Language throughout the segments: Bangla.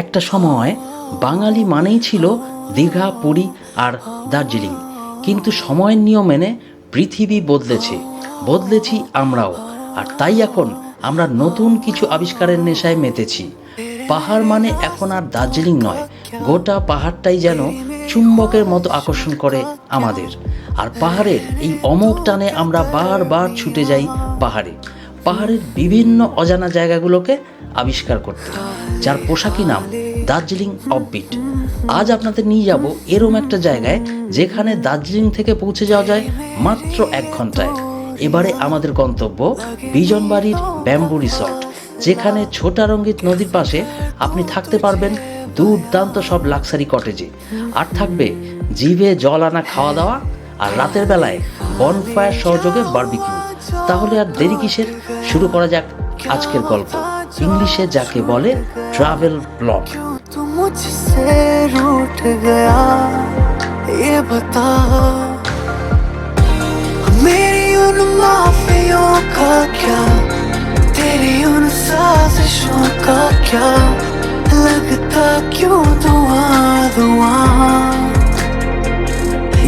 একটা সময় বাঙালি মানেই ছিল দীঘা, পুরী আর দার্জিলিং। কিন্তু সময়ের নিয়ম মেনে পৃথিবী বদলেছি আমরাও। আর তাই এখন আমরা নতুন কিছু আবিষ্কারের নেশায় মেতেছি। পাহাড় মানে এখন আর দার্জিলিং নয়, গোটা পাহাড়টাই যেন চুম্বকের মতো আকর্ষণ করে আমাদের। আর পাহাড়ের এই অমোঘ টানে আমরা বারবার ছুটে যাই পাহাড়ের বিভিন্ন অজানা জায়গাগুলোকে আবিষ্কার করতে, যার পোশাকি নাম দার্জিলিং অফবিট। আজ আপনাদের নিয়ে যাব এরম একটা জায়গায় যেখানে দার্জিলিং থেকে পৌঁছে যাওয়া যায় মাত্র 1 ঘন্টায়। এবারে আমাদের গন্তব্য বিজনবাড়ির ব্যাম্বু রিসর্ট, যেখানে ছোটা রঙ্গিত নদীর পাশে আপনি থাকতে পারবেন দুর্দান্ত সব লাক্সারি কটেজে। আর থাকবে জিভে জল আনা খাওয়া দাওয়া, আর রাতের বেলায় বনফায়ার সহযোগে বারবিকিউ। তাহলে আর দেরি কিসের, শুরু করা যাক আজকের গল্প, ইংলিশে যাকে বলে ট্রাভেল ব্লগ। मुझसे रूठ गया ये बता, मेरी उन माफियों का क्या, तेरी उन साजिशों का क्या, लगता क्यों धुआं धुआं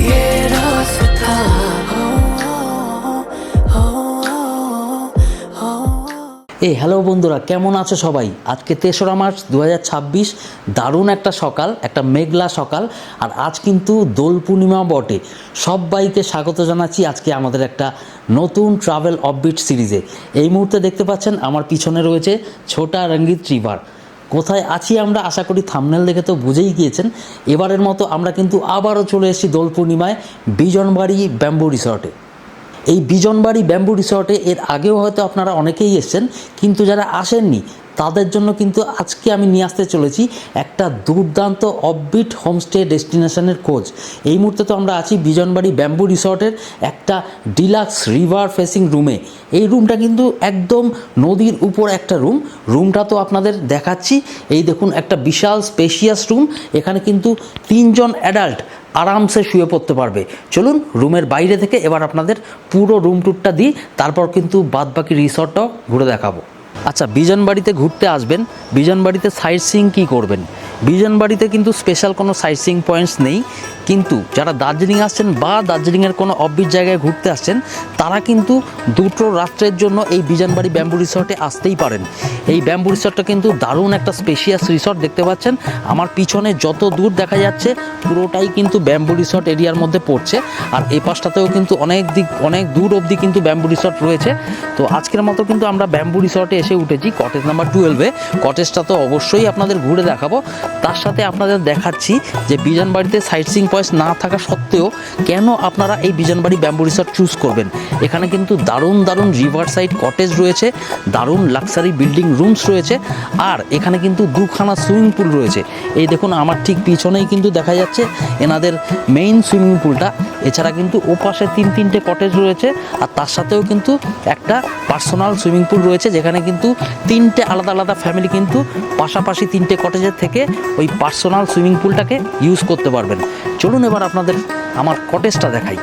ये रास्ता। হ্যালো বন্ধুরা, কেমন আছো সবাই? আজকে 3রা মার্চ 2026, দারুণ একটা সকাল, একটা মেঘলা সকাল। আর আজ কিন্তু দোল পূর্ণিমা বটে। সবাইকে স্বাগত জানাচ্ছি আজকে আমাদের একটা নতুন ট্রাভেল অফবিট সিরিজে। এই মুহূর্তে দেখতে পাচ্ছেন আমার পিছনে রয়েছে ছোটা রঙ্গিত রিভার। কোথায় আছি আমরা আশা করি থাম্বনেল দেখে তো বুঝেই গিয়েছেন। এবারের মতো আমরা কিন্তু আবারও চলে এসেছি দোল পূর্ণিমায় বিজনবাড়ি ব্যাম্বু রিসর্টে। এই বিজনবাড়ি ব্যাম্বু রিসর্টে এর আগেও হয়তো আপনারা অনেকেই এসেছেন, কিন্তু যারা আসেননি তাদের জন্য কিন্তু আজকে আমি নিয়ে আসতে চলেছি একটা দুর্দান্ত অফবিট হোমস্টে ডেস্টিনেশনের খোঁজ। এই মুহূর্তে তো আমরা আছি বিজনবাড়ি ব্যাম্বু রিসর্টের একটা ডিলাক্স রিভার ফেসিং রুমে। এই রুমটা কিন্তু একদম নদীর উপর একটা রুমটা তো আপনাদের দেখাচ্ছি। এই দেখুন, একটা বিশাল স্পেশিয়াস রুম। এখানে কিন্তু 3 জন অ্যাডাল্ট আরামসে শুয়ে পড়তে পারবে। চলুন রুমের বাইরে থেকে এবার আপনাদের পুরো রুম ট্যুরটা দিই, তারপর কিন্তু বাদবাকি রিসর্টটাও ঘুরে দেখাবো। আচ্ছা, বিজনবাড়িতে ঘুরতে আসবেন, বিজনবাড়িতে সাইট সিইং কী করবেন? বিজনবাড়িতে কিন্তু স্পেশাল কোনো সাইট সিইং পয়েন্টস নেই, কিন্তু যারা দার্জিলিং আসছেন বা দার্জিলিংয়ের কোনো অফবিট জায়গায় ঘুরতে আসছেন তারা কিন্তু 2 রাত্রের জন্য এই বিজনবাড়ি ব্যাম্বু রিসর্টে আসতেই পারেন। এই ব্যাম্বু রিসর্টটা কিন্তু দারুণ একটা স্পেশিয়াস রিসর্ট। দেখতে পাচ্ছেন আমার পিছনে যত দূর দেখা যাচ্ছে পুরোটাই কিন্তু ব্যাম্বু রিসর্ট এরিয়ার মধ্যে পড়ছে। আর এই পাশটাতেও কিন্তু অনেক দূর অবধি কিন্তু ব্যাম্বু রিসর্ট রয়েছে। তো আজকের মতো কিন্তু আমরা ব্যাম্বু রিসর্টে এসে উঠেছি কটেজ নাম্বার 12-এ। কটেজটা তো অবশ্যই আপনাদের ঘুরে দেখাবো, তার সাথে আপনাদের দেখাচ্ছি যে বিজনবাড়িতে সাইট সিইং পয়েন্টস না থাকা সত্ত্বেও কেন আপনারা এই বিজনবাড়ি ব্যাম্বু রিসর্ট চুজ করবেন। এখানে কিন্তু দারুণ রিভার সাইড কটেজ রয়েছে, দারুণ লাক্সারি বিল্ডিং রুমস রয়েছে, আর এখানে কিন্তু 2খানা সুইমিং পুল রয়েছে। এই দেখুন আমার ঠিক পিছনেই কিন্তু দেখা যাচ্ছে এনাদের মেইন সুইমিং পুলটা। এছাড়া কিন্তু ওপাশে 3টে কটেজ রয়েছে, আর তার সাথেও কিন্তু একটা পার্সোনাল সুইমিং পুল রয়েছে, যেখানে কিন্তু 3টে আলাদা ফ্যামিলি কিন্তু পাশাপাশি 3টে কটেজের থেকে ওই পার্সোনাল সুইমিং পুলটাকে ইউজ করতে পারবেন। চলুন এবার আপনাদের আমার কটেজটা দেখাই।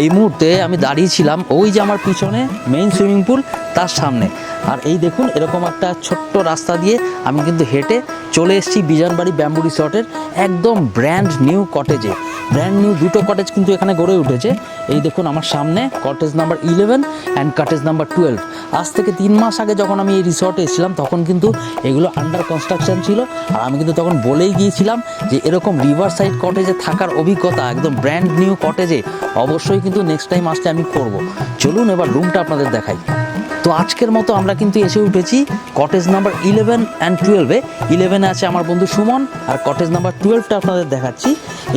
এই মুহূর্তে আমি দাঁড়িয়েছিলাম ওই যে আমার পিছনে মেইন সুইমিং পুল তার সামনে। আর এই দেখুন এরকম একটা ছোট্ট রাস্তা দিয়ে আমি কিন্তু হেঁটে চলে এসেছি বিজনবাড়ি ব্যাম্বু রিসর্টের একদম ব্র্যান্ড নিউ কটেজে। ব্র্যান্ড নিউ 2টো কটেজ কিন্তু এখানে গড়ে উঠেছে। এই দেখুন আমার সামনে cottage number 11 and cottage number 12। আজ থেকে 3 মাস আগে যখন আমি এই রিসর্টে এসেছিলাম তখন কিন্তু এগুলো আন্ডার কনস্ট্রাকশন ছিল। আর আমি কিন্তু তখন বলেই গিয়েছিলাম যে এরকম রিভার সাইড কটেজে থাকার অভিজ্ঞতা একদম ব্র্যান্ড নিউ কটেজে অবশ্যই কিন্তু নেক্সট টাইম আসলে আমি করব। চলুন এবার রুমটা আপনাদের দেখাই। তো আজকের মতো আমরা কিন্তু এসে উঠেছি কটেজ নাম্বার 11 অ্যান্ড 12-এ। 11-এ আছে আমার বন্ধু সুমন, আর কটেজ নাম্বার 12টা আপনাদের দেখাচ্ছি।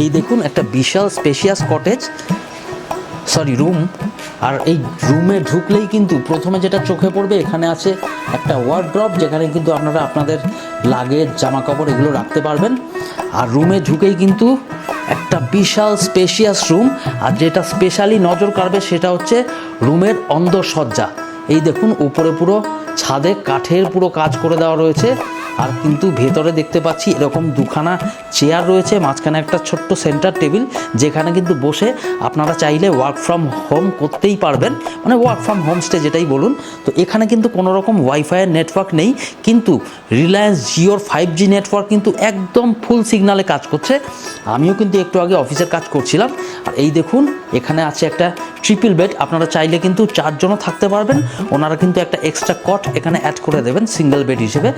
এই দেখুন একটা বিশাল স্পেশিয়াস রুম। আর এই রুমে ঢুকলেই কিন্তু প্রথমে যেটা চোখে পড়বে, এখানে আছে একটা ওয়ার্ড্রপ, যেখানে কিন্তু আপনারা আপনাদের লাগেজ জামা কাপড় এগুলো রাখতে পারবেন। আর রুমে ঢুকেই কিন্তু একটা বিশাল স্পেশিয়াস রুম। আর যেটা স্পেশালি নজর কাড়বে সেটা হচ্ছে রুমের অন্দরসজ্জা। এই দেখুন উপরে পুরো ছাদে কাঠের পুরো কাজ করে দেওয়া রয়েছে। আর কিন্তু ভেতরে দেখতে পাচ্ছি এরকম দুখানা চেয়ার রয়েছে, মাঝখানে একটা ছোট্ট সেন্টার টেবিল, যেখানে কিন্তু বসে আপনারা চাইলে ওয়ার্ক ফ্রম হোম করতেই পারবেন, মানে ওয়ার্ক ফ্রম হোম স্টে যেটাই বলুন। তো এখানে কিন্তু কোনো রকম ওয়াইফাইয়ের নেটওয়ার্ক নেই, কিন্তু রিলায়েন্স জিওর 5G নেটওয়ার্ক কিন্তু একদম ফুল সিগনালে কাজ করছে। আমিও কিন্তু একটু আগে অফিসের কাজ করছিলাম। আর এই দেখুন এখানে আছে একটা ট্রিপল বেড, আপনারা চাইলে কিন্তু 4 জনও থাকতে পারবেন। ওনারা কিন্তু একটা এক্সট্রা কট এখানে অ্যাড করে দেবেন সিঙ্গেল বেড হিসেবে।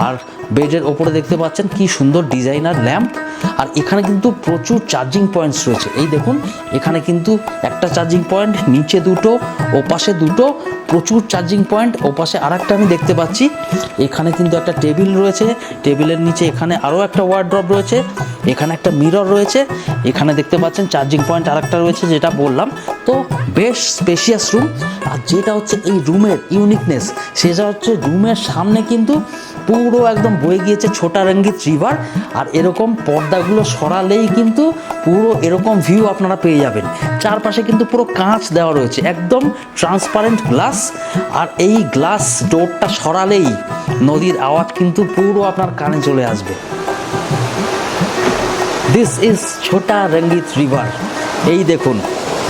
আর বেডের ওপরে দেখতে পাচ্ছেন কি সুন্দর ডিজাইনার ল্যাম্প। আর এখানে কিন্তু প্রচুর চার্জিং পয়েন্টস রয়েছে। এই দেখুন এখানে কিন্তু একটা চার্জিং পয়েন্ট, নিচে দুটো, ওপাশে দুটো, প্রচুর চার্জিং পয়েন্ট। ওপাশে আর একটা আমি দেখতে পাচ্ছি। এখানে কিন্তু একটা টেবিল রয়েছে, টেবিলের নিচে এখানে আরও একটা ওয়ার্ড্রপ রয়েছে, এখানে একটা মিরর রয়েছে, এখানে দেখতে পাচ্ছেন চার্জিং পয়েন্ট আর একটা রয়েছে যেটা বললাম। তো বেশ স্পেশিয়াস রুম। আর যেটা হচ্ছে এই রুমের ইউনিকনেস, সেটা হচ্ছে রুমের সামনে কিন্তু পুরো একদম বয়ে গিয়েছে ছোটা রঙ্গিত রিভার। আর এরকম পর্দাগুলো সরালেই কিন্তু পুরো এরকম ভিউ আপনারা পেয়ে যাবেন। চারপাশে কিন্তু পুরো কাঁচ দেওয়া রয়েছে, একদম ট্রান্সপারেন্ট গ্লাস। আর এই গ্লাস ডোরটা সরালেই নদীর আওয়াজ কিন্তু পুরো আপনার কানে চলে আসবে। দিস ইজ ছোটা রঙ্গিত রিভার। এই দেখুন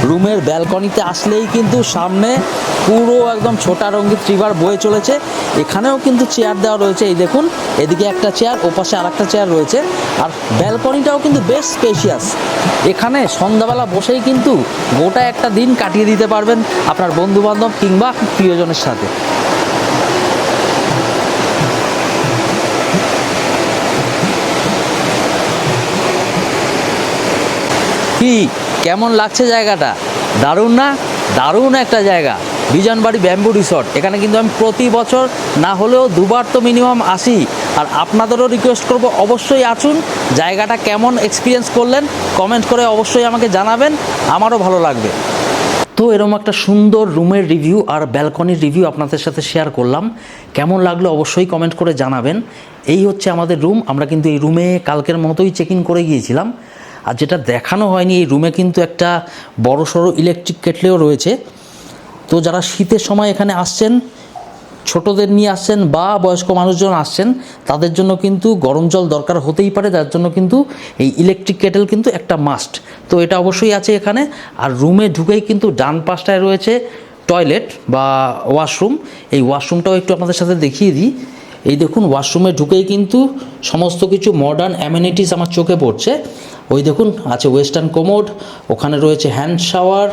রুমের ব্যালকনিতে আসলেই কিন্তু সামনে পুরো একদম ছোটা রঙ্গিত রিভার বয়ে চলেছে। এখানেও কিন্তু চেয়ার দেওয়া রয়েছে, এই দেখুন এদিকে একটা চেয়ার, ওপাশে আর একটা চেয়ার রয়েছে। আর ব্যালকনিটাও কিন্তু বেশ স্পেশিয়াস। এখানে সন্ধ্যাবেলা বসেই কিন্তু গোটা একটা দিন কাটিয়ে দিতে পারবেন আপনার বন্ধুবান্ধব কিংবা প্রিয়জনের সাথে। কি কেমন লাগছে জায়গাটা? দারুণ না? দারুণ একটা জায়গা, বিজনবাড়ি ব্যাম্বু রিসর্ট। এখানে কিন্তু আমি প্রতি বছর না হলেও দুবার তো মিনিমাম আসি। আর আপনাদেরও রিকোয়েস্ট করব অবশ্যই আসুন। জায়গাটা কেমন এক্সপিরিয়েন্স করলেন কমেন্ট করে অবশ্যই আমাকে জানাবেন, আমারও ভালো লাগবে। তো এরকম একটা সুন্দর রুমের রিভিউ আর ব্যালকনির রিভিউ আপনাদের সাথে শেয়ার করলাম। কেমন লাগলো অবশ্যই কমেন্ট করে জানাবেন। এই হচ্ছে আমাদের রুম। আমরা কিন্তু এই রুমে কালকের মতোই চেক ইন করে গিয়েছিলাম। আর যেটা দেখানো হয়নি, এই রুমে কিন্তু একটা বড়সড় ইলেকট্রিক কেটলিও রয়েছে। তো যারা শীতের সময় এখানে আসছেন, ছোটদের নিয়ে আসছেন বা বয়স্ক মানুষজন আসছেন, তাদের জন্য কিন্তু গরম জল দরকার হতেই পারে। তার জন্য কিন্তু এই ইলেকট্রিক কেটেল কিন্তু একটা মাস্ট। তো এটা অবশ্যই আছে এখানে। আর রুমে ঢুকেই কিন্তু ডান পাশটায় রয়েছে টয়লেট বা ওয়াশরুম। এই ওয়াশরুমটাও একটু আপনাদের সাথে দেখিয়ে দিই। এই দেখুন ওয়াশরুমে ঢুকেই কিন্তু সমস্ত কিছু মডার্ন অ্যামেনিটিস আমার চোখে পড়ছে। ওই দেখুন আছে ওয়েস্টার্ন কোমোড, ওখানে রয়েছে হ্যান্ড শাওয়ার,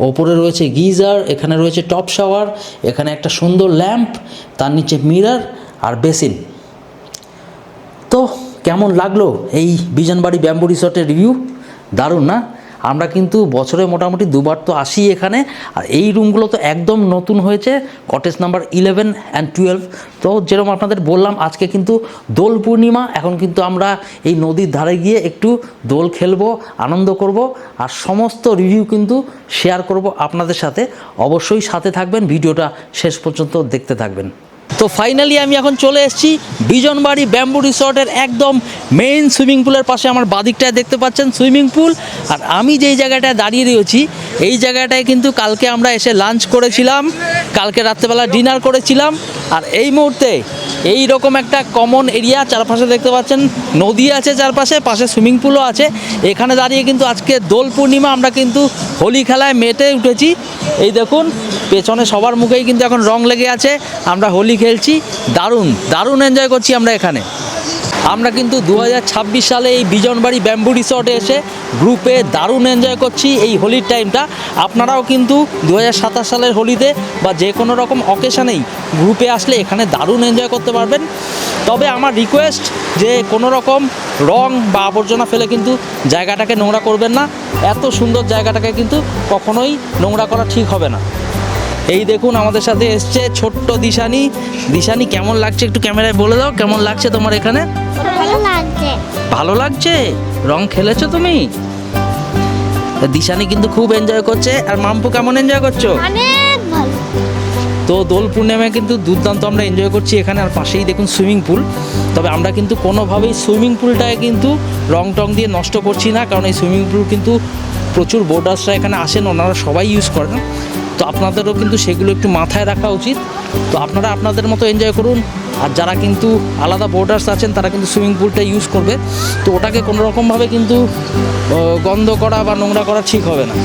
ওপরে রয়েছে গিজার, এখানে রয়েছে টপ শাওয়ার, এখানে একটা সুন্দর ল্যাম্প, তার নিচে মিরর আর বেসিন। তো কেমন লাগলো এই বিজনবাড়ি ব্যাম্বু রিসর্টের রিভিউ? দারুণ না? আমরা কিন্তু বছরে মোটামুটি দুবার তো আসি এখানে। আর এই রুমগুলো তো একদম নতুন হয়েছে, কটেজ নাম্বার 11 অ্যান্ড 12। তো যেরকম আপনাদের বললাম আজকে কিন্তু দোল পূর্ণিমা। এখন কিন্তু আমরা এই নদীর ধারে গিয়ে একটু দোল খেলবো, আনন্দ করব। আর সমস্ত রিভিউ কিন্তু শেয়ার করব আপনাদের সাথে। অবশ্যই সাথে থাকবেন, ভিডিওটা শেষ পর্যন্ত দেখতে থাকবেন। তো ফাইনালি আমি এখন চলে এসেছি বিজনবাড়ি ব্যাম্বু রিসর্টের একদম মেইন সুইমিং পুলের পাশে। আমার বাদিকটায় দেখতে পাচ্ছেন সুইমিং পুল। আর আমি যেই জায়গাটায় দাঁড়িয়ে রয়েছি, এই জায়গাটায় কিন্তু কালকে আমরা এসে লাঞ্চ করেছিলাম, কালকে রাত্রেবেলা ডিনার করেছিলাম। আর এই মুহূর্তে এই রকম একটা কমন এরিয়া, চারপাশে দেখতে পাচ্ছেন নদী আছে, চারপাশে পাশে সুইমিং পুলও আছে। এখানে দাঁড়িয়ে কিন্তু আজকে দোল পূর্ণিমা, আমরা কিন্তু হোলি খেলায় মেতে উঠেছি। এই দেখুন পেছনে সবার মুখেই কিন্তু এখন রং লেগে আছে, আমরা হোলি খেলছি। দারুণ দারুণ এনজয় করছি আমরা এখানে। আমরা কিন্তু 2026 সালে এই বিজনবাড়ি ব্যাম্বু রিসর্টে এসে গ্রুপে দারুণ এনজয় করছি এই হোলির টাইমটা। আপনারাও কিন্তু 2027 সালের হোলিতে বা যে কোনো রকম অকেশানেই গ্রুপে আসলে এখানে দারুণ এনজয় করতে পারবেন। তবে আমার রিকোয়েস্ট যে কোনো রকম রং বা আবর্জনা ফেলে কিন্তু জায়গাটাকে নোংরা করবেন না। এত সুন্দর জায়গাটাকে কিন্তু কখনোই নোংরা করা ঠিক হবে না। এই দেখুন আমাদের সাথে এসছে ছোট্ট দিশানি। দিশানি কেমন লাগছে একটু ক্যামেরায় বলে দাও, কেমন লাগছে তোমার এখানে? ভালো লাগছে। ভালো লাগছে? রং খেলেছো তুমি? দিশানি কিন্তু খুব এনজয় করছে। আর মাম্পু কেমন এনজয় করছো? অনেক ভালো। তো দোল পূর্ণিমায় কিন্তু দুর্দান্ত আমরা এনজয় করছি এখানে। আর পাশেই দেখুন সুইমিং পুল। তবে আমরা কিন্তু কোনোভাবেই সুইমিং পুলটায় কিন্তু রং টং দিয়ে নষ্ট করছি না, কারণ এই সুইমিং পুল কিন্তু প্রচুর বোর্ডার্সরা এখানে আসেন, ওনারা সবাই ইউজ করেন। তো আপনাদেরও কিন্তু সেগুলো একটু মাথায় রাখা উচিত। তো আপনারা আপনাদের মতো এনজয় করুন, আর যারা কিন্তু আলাদা বোর্ডার্স আছেন তারা কিন্তু সুইমিং পুলটা ইউজ করবে। তো ওটাকে কোনো রকমভাবে কিন্তু গন্ধ করা বা নোংরা করা ঠিক হবে না।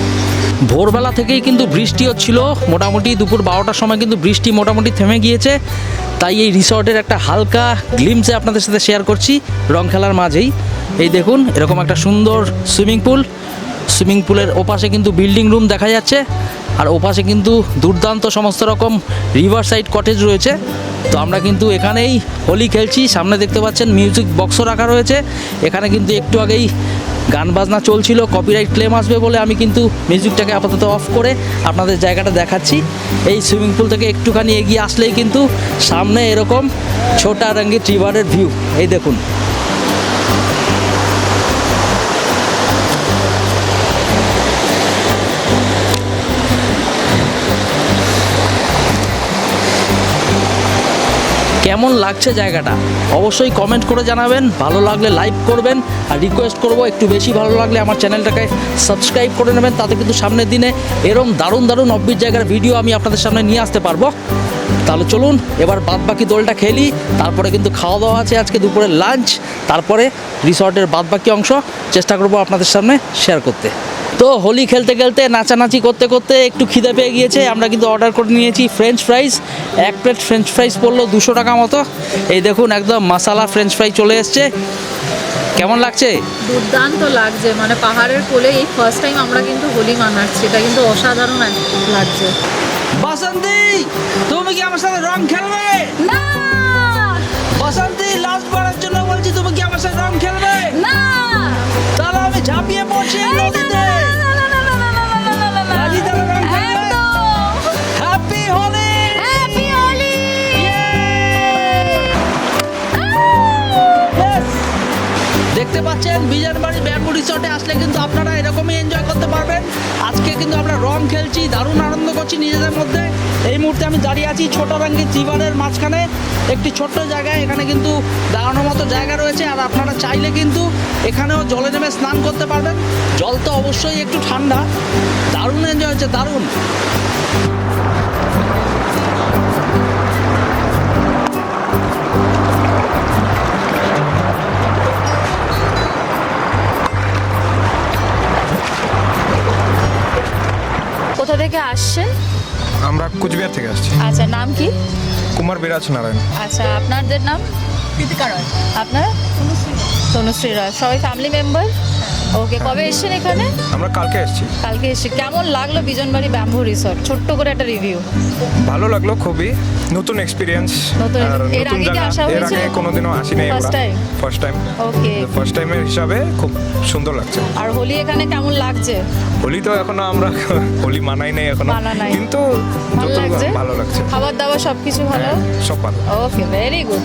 ভোরবেলা থেকেই কিন্তু বৃষ্টি হচ্ছিল, মোটামুটি দুপুর 12টার সময় কিন্তু বৃষ্টি মোটামুটি থেমে গিয়েছে। তাই এই রিসর্টের একটা হালকা গ্লিমসে আপনাদের সাথে শেয়ার করছি রং খেলার মাঝেই। এই দেখুন এরকম একটা সুন্দর সুইমিং পুল, সুইমিং পুলের ওপাশে কিন্তু বিল্ডিং রুম দেখা যাচ্ছে, আর ওপাশে কিন্তু দুর্দান্ত সমস্ত রকম রিভার সাইড কটেজ রয়েছে। তো আমরা কিন্তু এখানেই হোলি খেলছি। সামনে দেখতে পাচ্ছেন মিউজিক বক্সও রাখা রয়েছে। এখানে কিন্তু একটু আগেই গান বাজনা চলছিল, কপিরাইট ক্লেম আসবে বলে আমি কিন্তু মিউজিকটাকে আপাতত অফ করে আপনাদের জায়গাটা দেখাচ্ছি। এই সুইমিং পুল থেকে একটুখানি এগিয়ে আসলেই কিন্তু সামনে এরকম ছোটা রঙ্গিত রিভারের ভিউ। এই দেখুন, কেমন লাগছে জায়গাটা অবশ্যই কমেন্ট করে জানাবেন। ভালো লাগলে লাইক করবেন, আর রিকোয়েস্ট করব একটু বেশি ভালো লাগলে আমার চ্যানেলটাকে সাবস্ক্রাইব করে নেবেন। তাতে কিন্তু সামনের দিনে এরকম দারুণ দারুণ অফবিট জায়গার ভিডিও আমি আপনাদের সামনে নিয়ে আসতে পারবো। তাহলে চলুন এবার বাদবাকি দোলটা খেলি, তারপরে কিন্তু খাওয়া দাওয়া আছে আজকে দুপুরের লাঞ্চ, তারপরে রিসর্টের বাদবাকি অংশ চেষ্টা করব আপনাদের সামনে শেয়ার করতে। তো হোলি খেলতে খেলতে নাচানাচি করতে করতে একটু খিদে পেয়ে গিয়েছে। আমরা কিন্তু অর্ডার করে নিয়েছি ফ্রেঞ্চ ফ্রাইস। এক প্লেট ফ্রেঞ্চ ফ্রাইস পড়লো 200 টাকা মতো। এই দেখুন একদম মশালা ফ্রেঞ্চ ফ্রাই চলে এসছে। কেমন লাগছে? দুর্দান্ত লাগছে, মানে পাহাড়ের কোলে এই ফার্স্ট টাইম আমরা কিন্তু হোলি মানাচ্ছি, এটা কিন্তু অসাধারণ লাগছে। বাসন্তী, তুমি কি আমার সাথে রং খেলবে? না বাসন্তী, লাস্ট বারের জন্য বলছি, তুমি কি আমার সাথে রং খেলবে? না, তাহলে আমি ঝাঁপিয়ে পড়ছি নদীতে। রাজি তাহলে রং খেলবে? হ্যাপি হোলি! হ্যাপি হোলি! দেখতে পাচ্ছেন বিজনবাড়ি ব্যাম্বু রিসর্টে আসলে কিন্তু আপনারা এরকমই এনজয় করতে পারবেন। আজকে কিন্তু আমরা রং খেলছি, দারুণ আনন্দ করছি নিজেদের মধ্যে। এই মুহূর্তে আমি দাঁড়িয়ে আছি ছোট রঙ্গিত রিভারের মাঝখানে, একটি ছোট্ট জায়গায়। এখানে কিন্তু দাঁড়ানোর মতো জায়গা রয়েছে, আর আপনারা চাইলে কিন্তু এখানেও জলে নেমে স্নান করতে পারবেন। জল তো অবশ্যই একটু ঠান্ডা, দারুণ এনজয় হচ্ছে, দারুণ। কোথা থেকে আসছেন? আমরা কুচবিহার থেকে আসছি। আচ্ছা, নাম কি? কুমার বিরাজ নারায়ণ। আচ্ছা, আপনাদের নাম? কৃতিকা রয়। আপনার? তনুশ্রী রয়। সবাই ফ্যামিলি মেম্বার? ওকে, কবে এসেছেন এখানে? আমরা কালকে এসেছি। কালকে এসে কেমন লাগলো বিজনবাড়ি ব্যাম্বু রিসর্ট? ছোট্ট করে একটা রিভিউ। ভালো লাগলো, খুবই নতুন এক্সপিরিয়েন্স। নতুন- আর এর নতুন আগে কি জায়গা, আসা এর আগে হয়েছিল? কোনোদিনও আসিনি আমরা। First time? First time. Okay. First টাইমের হিসাবে খুব সুন্দর লাগছে। আর হোলি এখানে কেমন লাগছে? হোলি তো এখনো আমরা হোলি মানাই নাই এখনো, মানা নাই। কিন্তু ভালো লাগছে? ভালো লাগছে। খাবার দাবার সবকিছু ভালো? সব ভালো। ওকে, ভেরি গুড।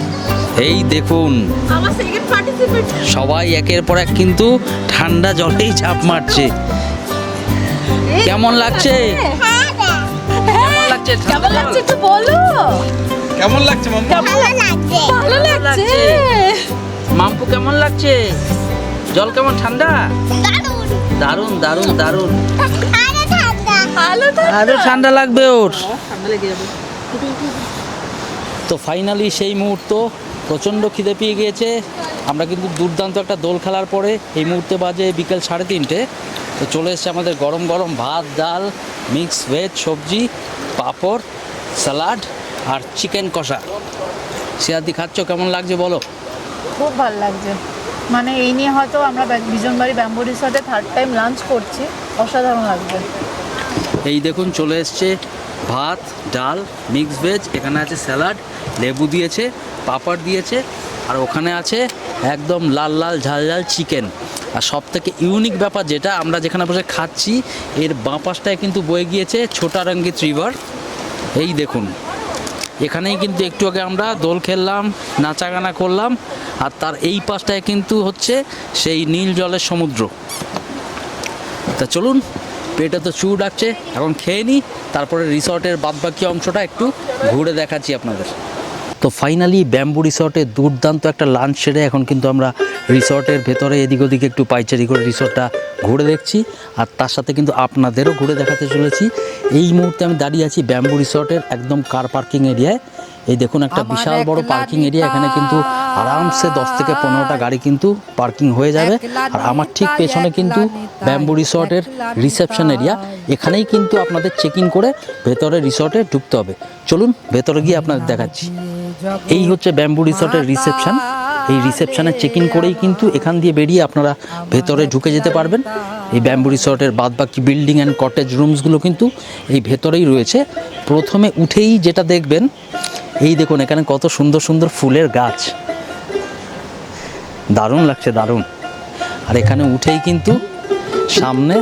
এই দেখুন আমার সেকেন্ড পার্টিসিপেট। সবাই একের পর এক কিন্তু ঠান্ডা জলেই ঝাঁপ মারছে। কেমন লাগছে? কেমন লাগছে? কেমন লাগছে একটু বলো। কেমন লাগছে মাম্মা? ভালো লাগছে ভালো লাগছে। মাম্পু কেমন লাগছে? জল কেমন ঠান্ডা? দারুণ দারুণ দারুণ দারুণ। আরে ঠান্ডা ভালো তো। আরো ঠান্ডা লাগবে ওর। তো ফাইনালি সেই মুহূর্ত, প্রচণ্ড খিদে পেয়ে গিয়েছে। আমরা কিন্তু দুর্দান্ত একটা দোল খেলার পরে এই মুহূর্তে বাজে বিকেল 3:30। তো চলে এসছে আমাদের গরম গরম ভাত, ডাল, মিক্স ভেজ সবজি, পাঁপড়, স্যালাড আর চিকেন কষা। সিয়াদি খাচ্ছ, কেমন লাগছে বলো? খুব ভালো লাগছে, মানে এই নিয়ে হয়তো আমরা বিজনবাড়ি ব্যাম্বু রিসর্টে থার্ড টাইম লাঞ্চ করছি। অসাধারণ লাগছে। এই দেখুন চলে এসছে ভাত, ডাল, মিক্স ভেজ, এখানে আছে স্যালাড, লেবু দিয়েছে, পাঁপড় দিয়েছে, আর ওখানে আছে একদম লাল লাল ঝাল ঝাল চিকেন। আর সব থেকে ইউনিক ব্যাপার যেটা, আমরা যেখানে বসে খাচ্ছি এর বাঁ পাশটায় কিন্তু বয়ে গিয়েছে ছোটা রঙ্গিত রিভার। এই দেখুন, এখানেই কিন্তু একটু আগে আমরা দোল খেললাম, নাচাগানা করলাম, আর তার এই পাশটায় কিন্তু হচ্ছে সেই নীল জলের সমুদ্র। তা চলুন, পেটে তো চু ডাকছে, এখন খেয়ে নিই, তারপরে রিসর্টের বাদবাকি অংশটা একটু ঘুরে দেখাচ্ছি আপনাদের। তো ফাইনালি ব্যাম্বু রিসর্টে দুর্দান্ত একটা লাঞ্চ সেরে এখন কিন্তু আমরা রিসর্টের ভেতরে এদিক ওদিকে একটু পাইচারি করে রিসর্টটা ঘুরে দেখছি, আর তার সাথে কিন্তু আপনাদেরও ঘুরে দেখাতে চলেছি। এই মুহূর্তে আমি দাঁড়িয়ে আছি ব্যাম্বু রিসর্টের একদম কার পার্কিং এরিয়ায়। এই দেখুন একটা বিশাল বড় পার্কিং এরিয়া, এখানে কিন্তু আরামসে 10 থেকে 15টা গাড়ি কিন্তু পার্কিং হয়ে যাবে। আর আমার ঠিক পেছনে কিন্তু ব্যাম্বু রিসর্টের রিসেপশন এরিয়া, এখানেই কিন্তু আপনাদের চেক ইন করে ভেতরে রিসর্টে ঢুকতে হবে। চলুন ভেতরে গিয়ে আপনাদের দেখাচ্ছি। এই হচ্ছে ব্যাম্বু রিসর্টের রিসেপশন। এই রিসেপশনে চেক ইন করেই কিন্তু এখান দিয়ে বেরিয়ে আপনারা ভেতরে ঢুকে যেতে পারবেন। এই ব্যাম্বু রিসর্টের বাদবাকি বিল্ডিং অ্যান্ড কটেজ রুমসগুলো কিন্তু এই ভেতরেই রয়েছে। প্রথমে উঠেই যেটা দেখবেন, এই দেখুন এখানে কত সুন্দর সুন্দর ফুলের গাছ, দারুণ লাগছে দারুণ। আর এখানে উঠেই কিন্তু সামনে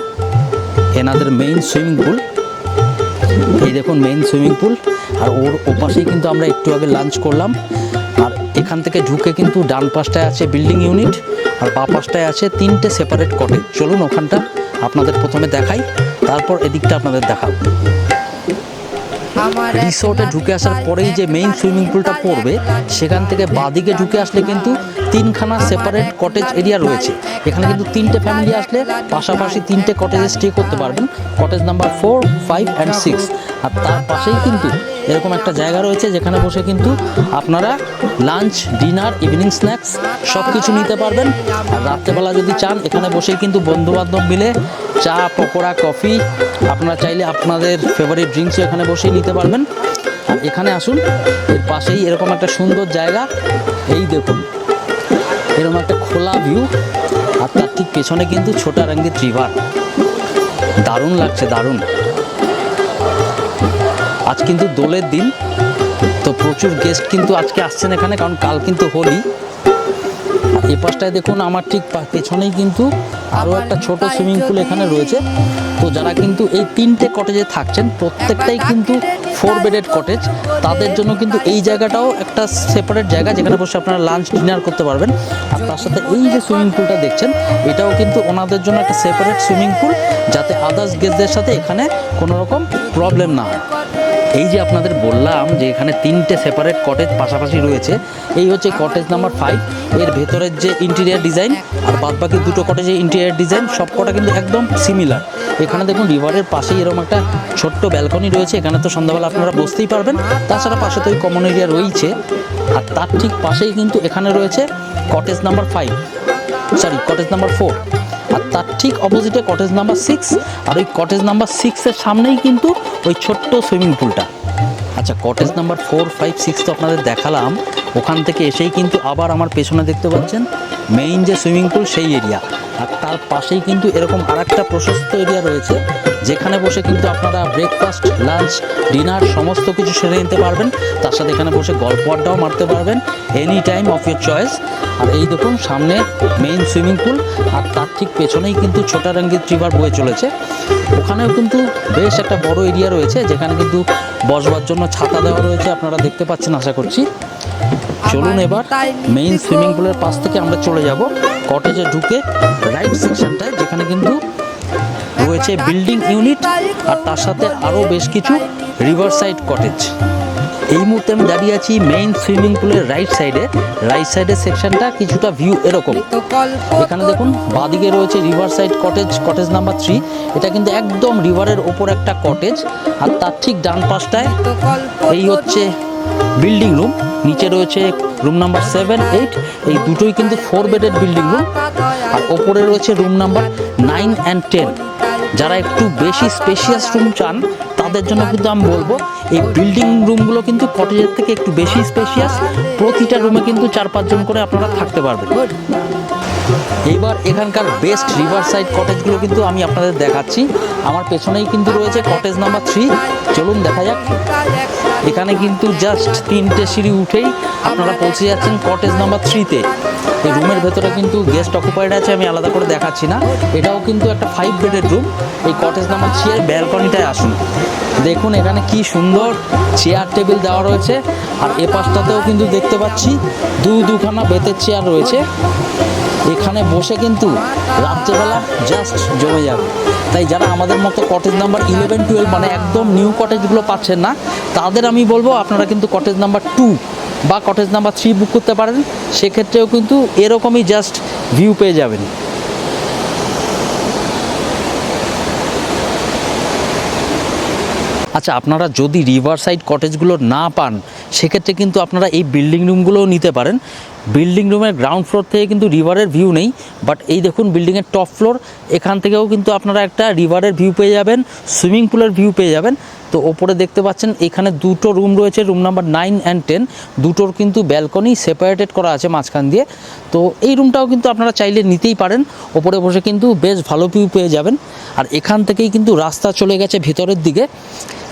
এনাদের মেইন সুইমিং পুল। এই দেখুন মেইন সুইমিং পুল, আর ওর ওপাশেই কিন্তু আমরা একটু আগে লাঞ্চ করলাম। আর এখান থেকে ঢুকে কিন্তু ডান পাশটায় আছে বিল্ডিং ইউনিট, আর বাঁ পাশটায় আছে 3টে সেপারেট কটেজ। চলুন ওখানটা আপনাদের প্রথমে দেখাই, তারপর এদিকটা আপনাদের দেখাবো। রিসোর্টে ঢুকে আসার পরেই যে মেইন সুইমিং পুলটা পড়বে, সেখান থেকে বাঁদিকে ঢুকে আসলে কিন্তু 3খানা সেপারেট কটেজ এরিয়া রয়েছে। এখানে কিন্তু 3টে ফ্যামিলি আসলে পাশাপাশি 3টে কটেজে স্টে করতে পারবেন, কটেজ নাম্বার 4, 5 অ্যান্ড 6। আর তার পাশেই কিন্তু এরকম একটা জায়গা রয়েছে যেখানে বসে কিন্তু আপনারা লাঞ্চ, ডিনার, ইভিনিং স্ন্যাক্স সব কিছু নিতে পারবেন। আর রাত্রেবেলা যদি চান, এখানে বসেই কিন্তু বন্ধুবান্ধব মিলে চা, পকোড়া, কফি, আপনারা চাইলে আপনাদের ফেভারিট ড্রিঙ্কসও এখানে বসেই নিতে পারবেন। আর এখানে আসুন, এর পাশেই এরকম একটা সুন্দর জায়গা, এই দেখুন এরকম একটা খোলা ভিউ, আর তার ঠিক পেছনে কিন্তু ছোটারঙ্গিত রিভার। দারুণ লাগছে দারুণ। আজ কিন্তু দোলের দিন, তো প্রচুর গেস্ট কিন্তু আজকে আসছেন এখানে, কারণ কাল কিন্তু হোলি। এ পাশটায় দেখুন আমার ঠিক পেছনেই কিন্তু আরও একটা ছোট সুইমিং পুল এখানে রয়েছে। তো যারা কিন্তু এই 3টে কটেজে থাকছেন, প্রত্যেকটাই কিন্তু 4 বেডেড কটেজ, তাদের জন্য কিন্তু এই জায়গাটাও একটা সেপারেট জায়গা যেখানে বসে আপনারা লাঞ্চ, ডিনার করতে পারবেন। আর তার সাথে এই যে সুইমিং পুলটা দেখছেন, এটাও কিন্তু ওনাদের জন্য একটা সেপারেট সুইমিং পুল, যাতে আদার্স গেস্টদের সাথে এখানে কোনো রকম প্রবলেম না হয়। এই যে আপনাদের বললাম যে এখানে 3টে সেপারেট কটেজ পাশাপাশি রয়েছে, এই হচ্ছে কটেজ নাম্বার 5। এর ভেতরের যে ইন্টেরিয়ার ডিজাইন আর বাদবাকি 2টো কটেজের ইন্টেরিয়ার ডিজাইন সবকটা কিন্তু একদম সিমিলার। এখানে দেখুন রিভারের পাশেই এরকম একটা ছোট্ট ব্যালকনি রয়েছে, এখানে তো সন্ধ্যাবেলা আপনারা বসতেই পারবেন। তাছাড়া পাশে তো ওই কমন এরিয়া রয়েছে। আর তার ঠিক পাশেই কিন্তু এখানে রয়েছে কটেজ নাম্বার 4। আর তার ঠিক অপোজিটে কটেজ নাম্বার 6, আর ওই কটেজ নাম্বার 6-এর সামনেই কিন্তু ওই ছোট্ট সুইমিং পুলটা। আচ্ছা, কটেজ নাম্বার 4, 5, 6 তো আপনাদের দেখালাম। ওখান থেকে এসেই কিন্তু আবার আমার পেছনে দেখতে পাচ্ছেন মেইন যে সুইমিং পুল, সেই এরিয়া। আর তার পাশেই কিন্তু এরকম আরেকটা প্রশস্ত এরিয়া রয়েছে, যেখানে বসে কিন্তু আপনারা ব্রেকফাস্ট, লাঞ্চ, ডিনার সমস্ত কিছু সেরে নিতে পারবেন। তার সাথে এখানে বসে গল্প আড্ডাও মারতে পারবেন any time of your choice. আর এই দেখুন সামনে মেইন সুইমিং পুল, আর তার ঠিক পেছনেই কিন্তু ছোটারঙ্গিত রিভার বয়ে চলেছে। ওখানেও কিন্তু বেশ একটা বড় এরিয়া রয়েছে, যেখানে কিন্তু বসবার জন্য ছাতা দেওয়া রয়েছে, আপনারা দেখতে পাচ্ছেন আশা করছি। চলুন এবার মেইন সুইমিং পুলের পাশ থেকে আমরা চলে যাব কটেজে ঢুকে রাইট সেকশনটায়, যেখানে কিন্তু রয়েছে বিল্ডিং ইউনিট, আর তার সাথে আরও বেশ কিছু রিভার সাইড কটেজ। এই মুহূর্তে আমি দাঁড়িয়ে আছি মেইন সুইমিং পুলের রাইট সাইডের সেকশনটা কিছুটা ভিউ এরকম। এখানে দেখুন বাঁদিকে রয়েছে রিভার সাইড কটেজ নাম্বার 3। এটা কিন্তু একদম রিভারের ওপর একটা কটেজ। আর তার ঠিক ডান পাশটায় এই হচ্ছে বিল্ডিং রুম, নিচে রয়েছে রুম নাম্বার 7, 8। এই দুটোই কিন্তু 4 বেডেড বিল্ডিং রুম। আর ওপরে রয়েছে রুম নাম্বার 9 অ্যান্ড 10। যারা একটু বেশি স্পেশিয়াস রুম চান, তাদের জন্য কিন্তু আমি বলবো এই বিল্ডিং রুমগুলো কিন্তু কটেজের থেকে একটু বেশি স্পেশিয়াস। প্রতিটা রুমে কিন্তু 4-5 জন করে আপনারা থাকতে পারবেন। এইবার এখানকার বেস্ট রিভার সাইড কটেজগুলো কিন্তু আমি আপনাদের দেখাচ্ছি। আমার পেছনেই কিন্তু রয়েছে কটেজ নাম্বার 3। চলুন দেখা যাক। এখানে কিন্তু জাস্ট 3টে সিঁড়ি উঠেই আপনারা পৌঁছে যাচ্ছেন কটেজ নাম্বার 3-তে। এই রুমের ভেতরে কিন্তু গেস্ট অকুপাইড আছে, আমি আলাদা করে দেখাচ্ছি না। এটাও কিন্তু একটা 5 বেডেড রুম। এই কটেজ নাম্বার 3 এর ব্যালকনিটায় আসুন, দেখুন এখানে কি সুন্দর চেয়ার টেবিল দেওয়া রয়েছে। আর এ পাশটাতেও কিন্তু দেখতে পাচ্ছি দুখানা বেতের চেয়ার রয়েছে। এখানে বসে কিন্তু রাত্রেবেলা জাস্ট জমে যাবে। তাই যারা আমাদের মতো কটেজ নাম্বার 11, 12 মানে একদম নিউ কটেজগুলো পাচ্ছেন না, তাদের আমি বলবো আপনারা কিন্তু কটেজ নাম্বার 2 বা কটেজ নাম্বার 3 বুক করতে পারেন। সেক্ষেত্রেও কিন্তু এরকমই জাস্ট ভিউ পেয়ে যাবেন। আচ্ছা, আপনারা যদি রিভার সাইড কটেজগুলো না পান সেক্ষেত্রে কিন্তু আপনারা এই বিল্ডিং রুমগুলোও নিতে পারেন। বিল্ডিং রুমের গ্রাউন্ড ফ্লোর থেকে কিন্তু রিভারের ভিউ নেই, বাট এই দেখুন বিল্ডিংয়ের টপ ফ্লোর, এখান থেকেও কিন্তু আপনারা একটা রিভারের ভিউ পেয়ে যাবেন, সুইমিং পুলের ভিউ পেয়ে যাবেন। তো ওপরে দেখতে পাচ্ছেন এখানে দুটো রুম রয়েছে, রুম নাম্বার 9 অ্যান্ড 10, দুটোর কিন্তু ব্যালকনি সেপারেটেড করা আছে মাঝখান দিয়ে। তো এই রুমটাও কিন্তু আপনারা চাইলে নিতেই পারেন, ওপরে বসে কিন্তু বেশ ভালো ভিউ পেয়ে যাবেন। আর এখান থেকেই কিন্তু রাস্তা চলে গেছে ভেতরের দিকে।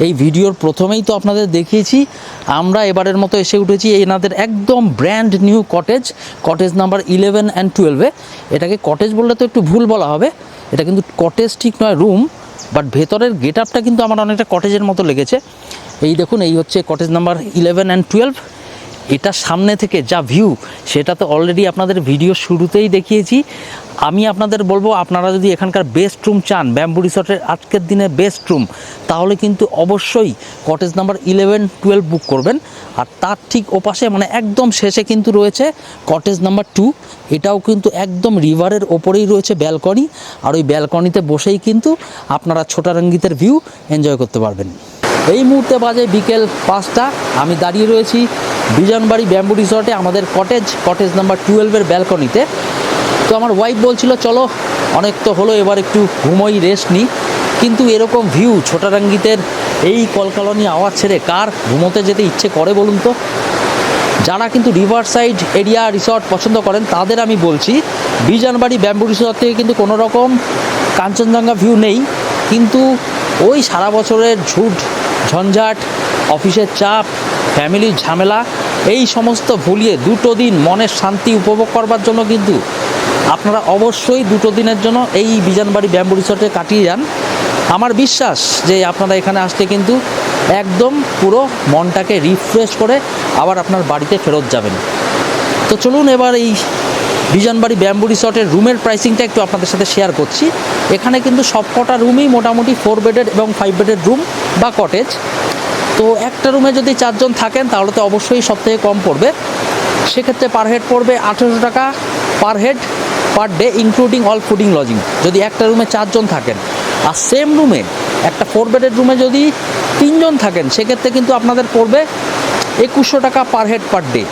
এই ভিডিওর প্রথমেই তো আপনাদের দেখিয়েছি, আমরা এবারের মতো এসে উঠেছি এনাদের একদম brand new cottage number 11 and 12-এ। এটাকে কটেজ বললে তো একটু ভুল বলা হবে, এটা কিন্তু কটেজ ঠিক নয়, রুম, বাট ভেতরের গেট আপটা কিন্তু আমার অনেকটা কটেজের মতো লেগেছে। এই দেখুন, এই হচ্ছে কটেজ নাম্বার 11 অ্যান্ড 12। এটা সামনে থেকে যা ভিউ সেটা তো অলরেডি আপনাদের ভিডিও শুরুতেই দেখিয়েছি। আমি আপনাদের বলবো, আপনারা যদি এখানকার বেস্ট রুম চান, ব্যাম্বু রিসর্টের আজকের দিনে বেস্ট রুম, তাহলে কিন্তু অবশ্যই কটেজ নাম্বার 11, 12 বুক করবেন। আর তার ঠিক ওপাশে মানে একদম শেষে কিন্তু রয়েছে কটেজ নাম্বার 2। এটাও কিন্তু একদম রিভারের ওপরেই রয়েছে ব্যালকনি, আর ওই ব্যালকনিতে বসেই কিন্তু আপনারা ছোটারঙ্গিতের ভিউ এনজয় করতে পারবেন। এই মুহূর্তে বাজে বিকেল 5টা, আমি দাঁড়িয়ে রয়েছি বিজনবাড়ি ব্যাম্বু রিসর্টে আমাদের কটেজ নাম্বার 12-এর ব্যালকনিতে। তো আমার ওয়াইফ বলছিল চলো অনেক তো হলো, এবার একটু ঘুমোই, রেস্ট নিই। কিন্তু এরকম ভিউ ছোটারঙ্গিতের এই কলকালনি আওয়াজ ছেড়ে কার ঘুমোতে যেতে ইচ্ছে করে বলুন তো? যারা কিন্তু রিভার সাইড এরিয়া রিসর্ট পছন্দ করেন তাদের আমি বলছি, বিজনবাড়ি ব্যাম্বু রিসর্ট থেকে কিন্তু কোনো রকম কাঞ্চনজঙ্ঘা ভিউ নেই, কিন্তু ওই সারা বছরের ঝুট ঝঞ্ঝাট, অফিসের চাপ, ফ্যামিলির ঝামেলা, এই সমস্ত ভুলিয়ে দুটো দিন মনের শান্তি উপভোগ করবার জন্য কিন্তু আপনারা অবশ্যই দুটো দিনের জন্য এই বিজনবাড়ি ব্যাম্বু রিসর্টে কাটিয়ে যান। আমার বিশ্বাস যে আপনারা এখানে আসলে কিন্তু একদম পুরো মনটাকে রিফ্রেশ করে আবার আপনার বাড়িতে ফেরত যাবেন। তো চলুন এবার এই বিজনবাড়ি ব্যাম্বু রিসর্টের রুমের প্রাইসিংটা একটু আপনাদের সাথে শেয়ার করছি। এখানে কিন্তু সবকটা রুমই মোটামুটি 4 বেডেড এবং 5 বেডেড রুম বা কটেজ। তো একটা রুমে যদি 4 জন থাকেন তাহলে তো অবশ্যই সবথেকে কম পড়বে, সেক্ষেত্রে পার হেড পড়বে 1800 টাকা per head per day, including all fooding lodging, যদি একটা রুমে 4 জন থাকেন। আর সেম রুমে একটা 4 বেডেড রুমে যদি 3 জন থাকেন সেক্ষেত্রে কিন্তু আপনাদের পড়বে 2100 টাকা পার হেড পার ডে।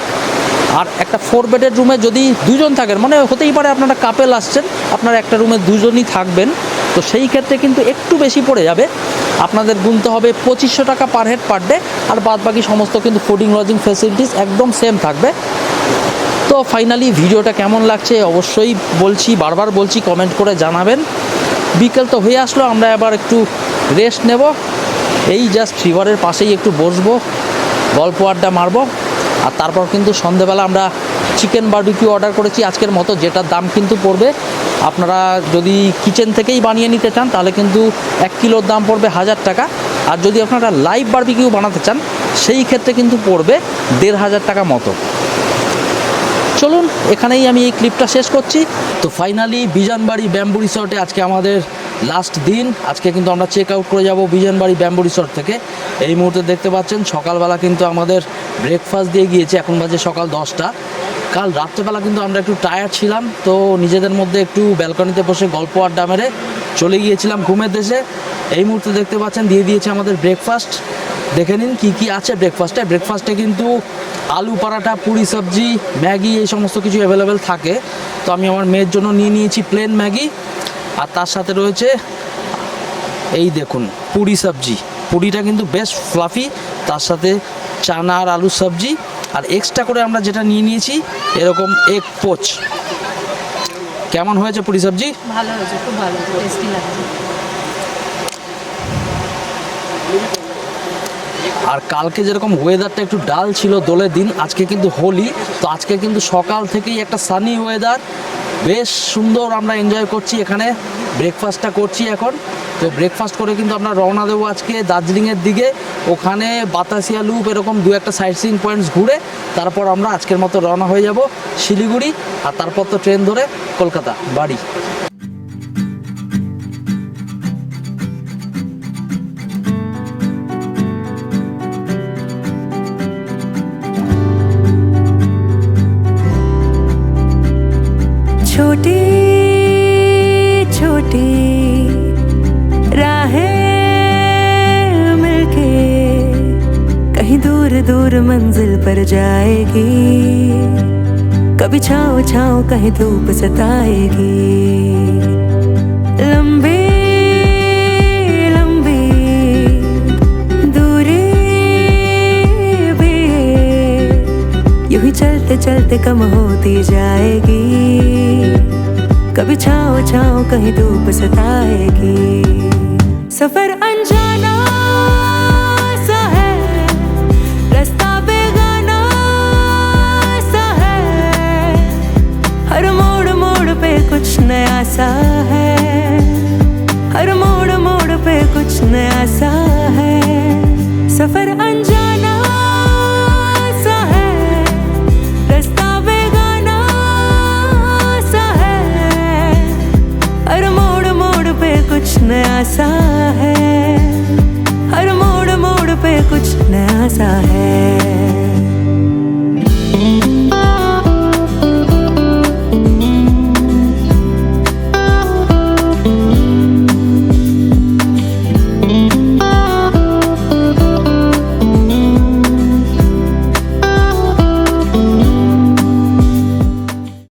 আর একটা 4 বেডেড রুমে যদি 2 জন থাকেন, মানে হতেই পারে আপনারা কাপেল আসছেন, আপনারা একটা রুমে 2 জনই থাকবেন, তো সেই ক্ষেত্রে কিন্তু একটু বেশি পড়ে যাবে, আপনাদের গুনতে হবে 2500 টাকা পার হেড পার ডে। আর বাদ বাকি সমস্ত কিন্তু ফুডিং লজিং ফেসিলিটিস একদম সেম থাকবে। তো ফাইনালি ভিডিওটা কেমন লাগছে অবশ্যই বলছি, বারবার বলছি, কমেন্ট করে জানাবেন। বিকেল তো হয়ে আসলো, আমরা এবার একটু রেস্ট নেব, এই জাস্ট রিভারের পাশেই একটু বসবো, গল্প আড্ডা মারবো। আর তারপর কিন্তু সন্ধেবেলা আমরা চিকেন বারবিকিউ অর্ডার করেছি আজকের মতো, যেটার দাম কিন্তু পড়বে, আপনারা যদি কিচেন থেকেই বানিয়ে নিতে চান তাহলে কিন্তু 1 কিলোর দাম পড়বে 1000 টাকা। আর যদি আপনারা লাইভ বারবিকিউ বানাতে চান সেই ক্ষেত্রে কিন্তু পড়বে 1500 টাকা মতো। চলুন এখানেই আমি এই ক্লিপটা শেষ করছি। তো ফাইনালি বিজনবাড়ি ব্যাম্বু রিসর্টে আজকে আমাদের লাস্ট দিন। আজকে কিন্তু আমরা চেক আউট করে যাব বিজনবাড়ি ব্যাম্বু রিসর্ট থেকে। এই মুহূর্তে দেখতে পাচ্ছেন সকালবেলা কিন্তু আমাদের ব্রেকফাস্ট দিয়ে গিয়েছে, এখন বাজে সকাল 10টা। কাল রাত্রেবেলা কিন্তু আমরা একটু টায়ার্ড ছিলাম, তো নিজেদের মধ্যে একটু ব্যালকনিতে বসে গল্প আড্ডা মেরে চলে গিয়েছিলাম ঘুমের দেশে। এই মুহূর্তে দেখতে পাচ্ছেন দিয়ে দিয়েছে আমাদের ব্রেকফাস্ট। দেখে নিন কী কী আছে ব্রেকফাস্টে। ব্রেকফাস্টে কিন্তু আলু পরাঠা, পুরি সবজি, ম্যাগি, এই সমস্ত কিছু অ্যাভেলেবেল থাকে। তো আমি আমার মেয়ের জন্য নিয়ে নিয়েছি প্লেন ম্যাগি, আর তার সাথে রয়েছে এই দেখুন পুরি সবজি। পুরিটা কিন্তু বেশ ফ্লাফি, তার সাথে চানা আর আলুর সবজি। আর এক্সট্রা করে আমরা যেটা নিয়ে নিয়েছি এরকম এগ পোচ। কেমন হয়েছে পুরি সবজি? ভালো হয়েছে, খুব ভালো, টেস্টি লাগছে। আর কালকে যেরকম ওয়েদারটা একটু ডাল ছিল দোলের দিন, আজকে কিন্তু হোলি, তো আজকে কিন্তু সকাল থেকেই একটা সানি ওয়েদার, বেশ সুন্দর আমরা এনজয় করছি এখানে। ব্রেকফাস্টটা করছি এখন। তো ব্রেকফাস্ট করে কিন্তু আমরা রওনা দেবো আজকে দার্জিলিংয়ের দিকে। ওখানে বাতাসিয়া লুপ এরকম 2-1টা সাইট সিইং পয়েন্টস ঘুরে তারপর আমরা আজকের মতো রওনা হয়ে যাব শিলিগুড়ি, আর তারপর তো ট্রেন ধরে কলকাতা বাড়ি। छोटी छोटी राहें मिलके दूर मंजिल पर जाएगी, कभी छाँव छाँव कहीं धूप सताएगी। लंबी लंबी दूरी भी यूं ही चलते चलते कम होती जाएगी, कभी छाँव छाँव कहीं धूप सताएगी। सफर अनजाना सा है, रास्ता बेगाना सा है, हर मोड़ मोड़ पे कुछ नया सा है, हर मोड़ मोड़ पे कुछ नया सा है। सफर अनजाना सा है, रास्ता बेगाना सा है, हर मोड़ मोड़ पे कुछ नया सा है, हर मोड़ मोड़ पे कुछ नया सा है।